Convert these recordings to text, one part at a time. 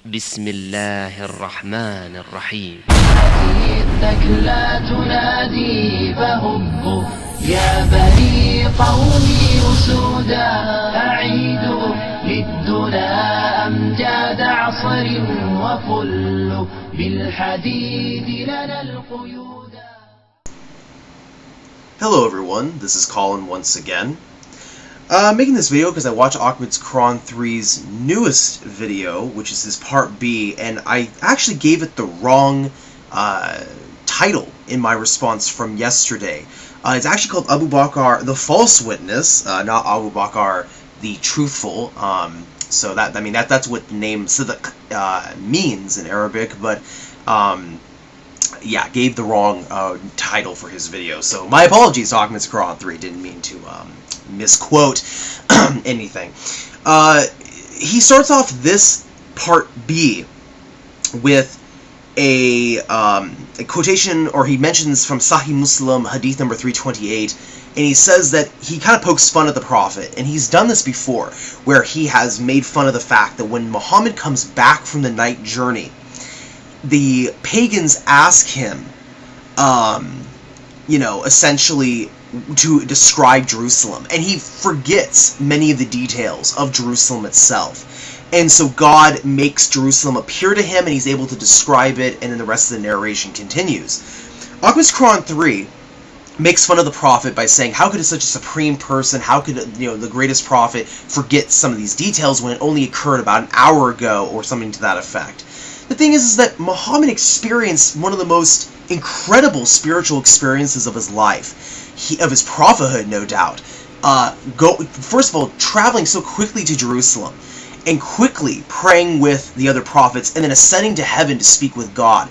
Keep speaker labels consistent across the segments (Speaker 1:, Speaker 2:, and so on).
Speaker 1: بسم الله الرحمن الرحيم.
Speaker 2: إنك لا تنادي فهبوا يا بني قومي أسودا أعيدوا للدنا أمجاد عصر وفلوا بالحديد لنا القيودا.
Speaker 3: Hello everyone, this is Colin once again. Making this video because I watched Ahmed's Quran 3's newest video, which is his part B, and I actually gave it the wrong title in my response from yesterday. It's actually called Abu Bakr the False Witness, not Abu Bakr the Truthful. So that's what the name Siddiq means in Arabic, but yeah, gave the wrong title for his video. So my apologies to Ahmed's Quran 3, didn't mean to misquote anything. He starts off this part B with a quotation, or he mentions from Sahih Muslim, Hadith number 328, and he says that he kind of pokes fun at the Prophet, and he's done this before, where he has made fun of the fact that when Muhammad comes back from the night journey, the pagans ask him, essentially to describe Jerusalem, and he forgets many of the details of Jerusalem itself. And so God makes Jerusalem appear to him, and he's able to describe it, and then the rest of the narration continues. Ahmed's Quran 3 makes fun of the Prophet by saying, how could such a supreme person, how could the greatest prophet forget some of these details when it only occurred about an hour ago, or something to that effect. The thing is that Muhammad experienced one of the most incredible spiritual experiences of his life, of his prophethood, no doubt. First of all, traveling so quickly to Jerusalem, and quickly praying with the other prophets, and then ascending to heaven to speak with God.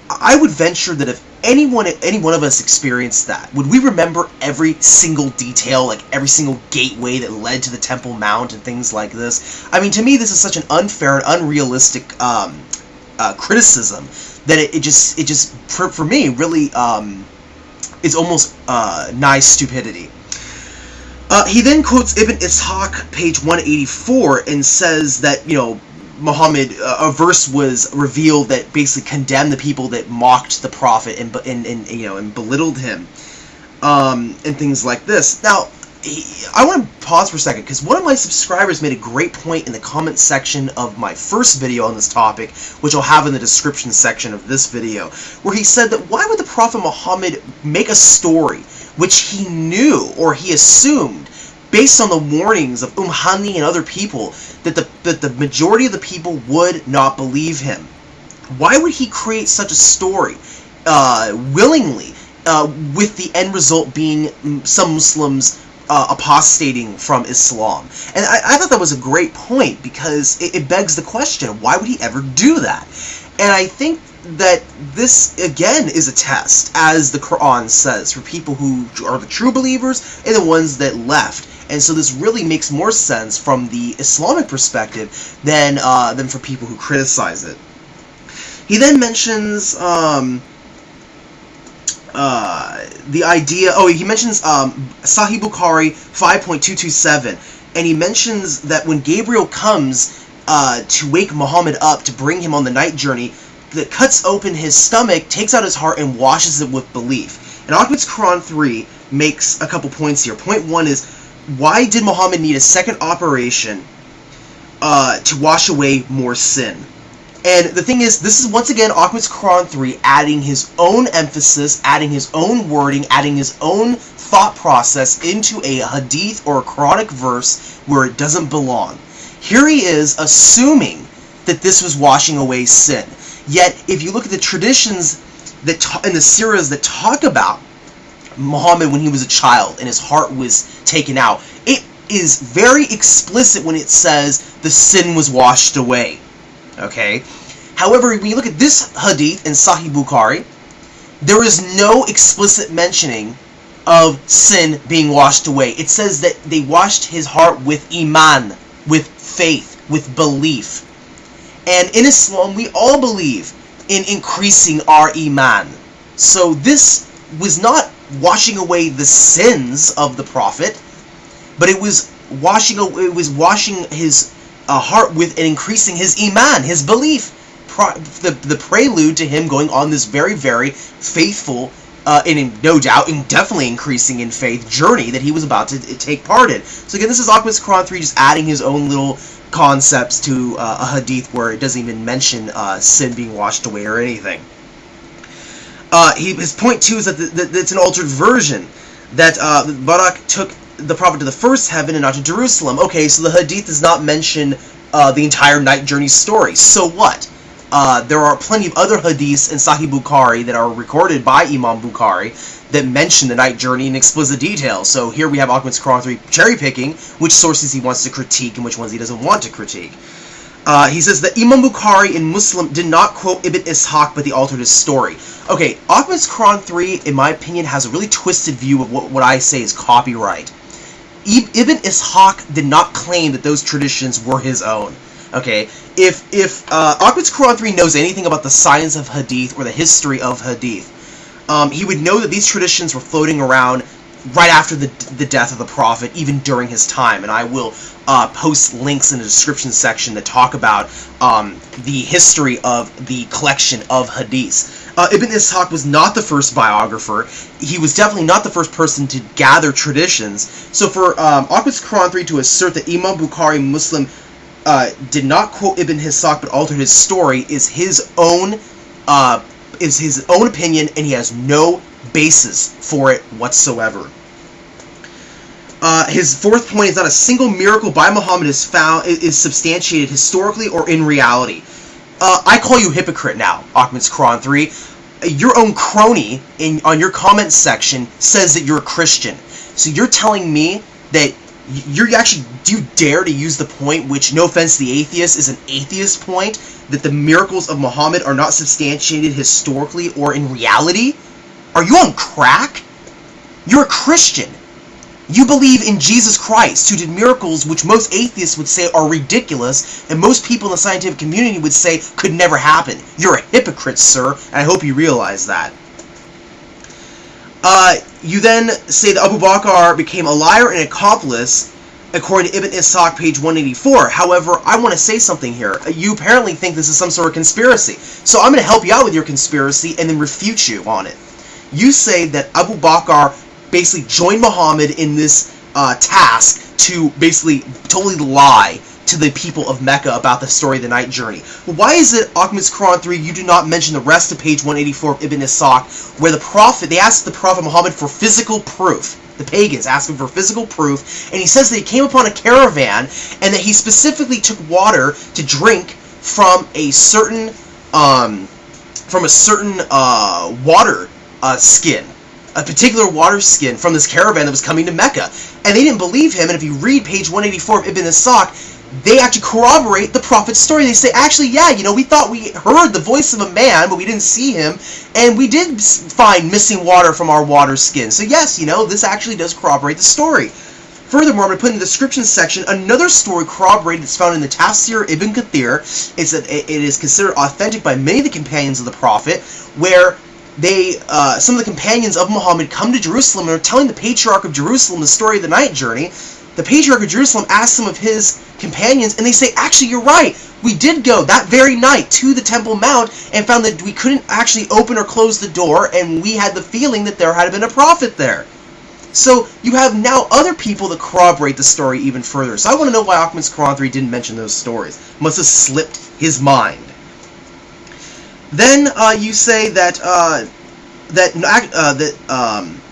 Speaker 3: I would venture that if any one of us experienced that, would we remember every single detail, like every single gateway that led to the Temple Mount and things like this? I mean, to me, this is such an unfair and unrealistic criticism that it just for me really is almost nigh stupidity. He then quotes Ibn Ishaq, page 184, and says that Muhammad, a verse was revealed that basically condemned the people that mocked the Prophet and belittled him, and things like this. Now, I want to pause for a second, because one of my subscribers made a great point in the comment section of my first video on this topic, which I'll have in the description section of this video, where he said that why would the Prophet Muhammad make a story which he knew, or he assumed, based on the warnings of Hani and other people, that the majority of the people would not believe him? Why would he create such a story willingly, with the end result being some Muslims apostating from Islam? And I thought that was a great point, because it begs the question, why would he ever do that? And I think that this, again, is a test, as the Quran says, for people who are the true believers and the ones that left. And so this really makes more sense from the Islamic perspective than for people who criticize it. He then mentions the idea, he mentions Sahih Bukhari 5.227, and he mentions that when Gabriel comes to wake Muhammad up, to bring him on the night journey, that cuts open his stomach, takes out his heart, and washes it with belief. And Ahmed's Quran 3 makes a couple points here. Point 1 is, why did Muhammad need a second operation to wash away more sin? And the thing is, this is once again Ahmed's Quran 3 adding his own emphasis, adding his own wording, adding his own thought process into a hadith or a Quranic verse where it doesn't belong. Here he is assuming that this was washing away sin. Yet, if you look at the traditions that in the seerahs that talk about Muhammad when he was a child and his heart was taken out, it is very explicit when it says the sin was washed away. Okay? However, when you look at this hadith in Sahih Bukhari, there is no explicit mentioning of sin being washed away. It says that they washed his heart with iman, with faith, with belief. And in Islam, we all believe in increasing our iman. So this was not washing away the sins of the Prophet, but it was washing his with and increasing his iman, his belief, the prelude to him going on this very, very faithful, and no doubt, and definitely increasing in faith journey that he was about to take part in. So again, this is Ahmad's Quran 3 just adding his own little concepts to a hadith where it doesn't even mention sin being washed away or anything. His point 2 is that it's an altered version, that Barak took the Prophet to the first heaven and not to Jerusalem. Okay, so the hadith does not mention the entire night journey story. So what? There are plenty of other hadiths in Sahih Bukhari that are recorded by Imam Bukhari that mention the night journey in explicit detail. So here we have Ahmad's Quran 3 cherry picking which sources he wants to critique and which ones he doesn't want to critique. He says that Imam Bukhari in Muslim did not quote Ibn Ishaq, but he altered his story. Okay, Ahmad's Quran 3, in my opinion, has a really twisted view of what I say is copyright. Ibn Ishaq did not claim that those traditions were his own. Okay, if Ahmad's Quran 3 knows anything about the science of hadith or the history of hadith, he would know that these traditions were floating around right after the death of the Prophet, even during his time, and I will post links in the description section that talk about the history of the collection of hadiths. Ibn Ishaq was not the first biographer. He was definitely not the first person to gather traditions. So for Ahmad's Quran 3 to assert that Imam Bukhari Muslim did not quote Ibn Ishaq but altered his story is his own opinion, and he has no basis for it whatsoever. His fourth point is not a single miracle by Muhammad is substantiated historically or in reality. I call you hypocrite now, Ahmad's Quran 3. Your own crony on your comment section says that you're a Christian. So you're telling me that do you dare to use the point, which, no offense to the atheist, is an atheist point, that the miracles of Muhammad are not substantiated historically or in reality? Are you on crack? You're a Christian. You believe in Jesus Christ, who did miracles which most atheists would say are ridiculous, and most people in the scientific community would say could never happen. You're a hypocrite, sir, and I hope you realize that. You then say that Abu Bakr became a liar and accomplice, according to Ibn Ishaq, page 184. However, I want to say something here. You apparently think this is some sort of conspiracy. So I'm going to help you out with your conspiracy and then refute you on it. You say that Abu Bakr basically joined Muhammad in this task to basically totally lie to the people of Mecca about the story of the night journey. Well, why is it, Ahmad's Quran 3, you do not mention the rest of page 184 of Ibn Ishaq, where they asked the Prophet Muhammad for physical proof. The pagans asked him for physical proof, and he says that he came upon a caravan, and that he specifically took water to drink from a certain water skin. A particular water skin from this caravan that was coming to Mecca. And they didn't believe him, and if you read page 184 of Ibn Ishaq, they actually corroborate the Prophet's story. They say, actually, yeah, we thought we heard the voice of a man, but we didn't see him, and we did find missing water from our water skin. So yes, this actually does corroborate the story. Furthermore, I'm going to put in the description section another story corroborated that's found in the Tafsir Ibn Kathir. It is considered authentic by many of the companions of the Prophet, where some of the companions of Muhammad come to Jerusalem and are telling the Patriarch of Jerusalem the story of the night journey. The Patriarch of Jerusalem asks some of his companions, and they say, actually, you're right. We did go that very night to the Temple Mount and found that we couldn't actually open or close the door, and we had the feeling that there had been a prophet there. So you have now other people that corroborate the story even further. So I want to know why Ahmad's Quran 3 didn't mention those stories. Must have slipped his mind. Then you say that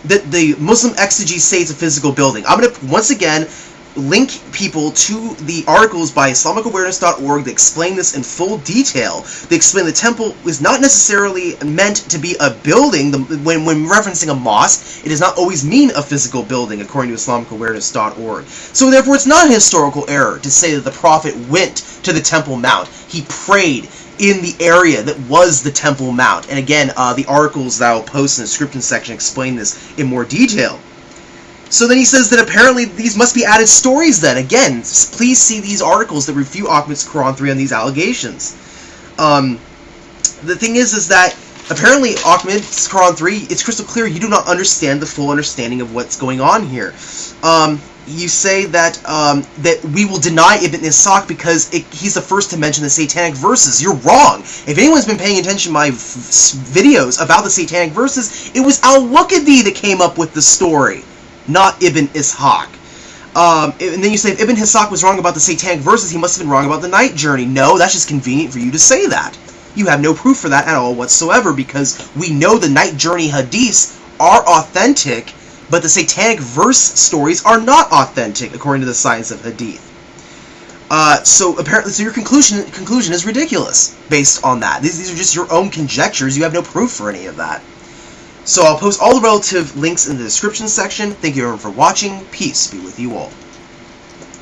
Speaker 3: the Muslim exegetes say it's a physical building. I'm going to once again link people to the articles by IslamicAwareness.org that explain this in full detail. They explain the temple is not necessarily meant to be a building. When referencing a mosque, it does not always mean a physical building, according to IslamicAwareness.org. So therefore, it's not a historical error to say that the Prophet went to the Temple Mount. He prayed in the area that was the Temple Mount. And again, the articles that I'll post in the description section explain this in more detail. So then he says that apparently these must be added stories then. Again, please see these articles that refute Ahmad's Quran 3 on these allegations. The thing is that Apparently, Ahmed, Quran 3, it's crystal clear you do not understand the full understanding of what's going on here. You say that that we will deny Ibn Ishaq because he's the first to mention the satanic verses. You're wrong. If anyone's been paying attention to my videos about the satanic verses, it was Al-Waqidi that came up with the story, not Ibn Ishaq. And then you say if Ibn Ishaq was wrong about the satanic verses, he must have been wrong about the night journey. No, that's just convenient for you to say that. You have no proof for that at all whatsoever, because we know the night journey hadiths are authentic, but the satanic verse stories are not authentic according to the science of hadith. So apparently, your conclusion is ridiculous based on that. These are just your own conjectures. You have no proof for any of that. So I'll post all the relative links in the description section. Thank you everyone for watching. Peace be with you all.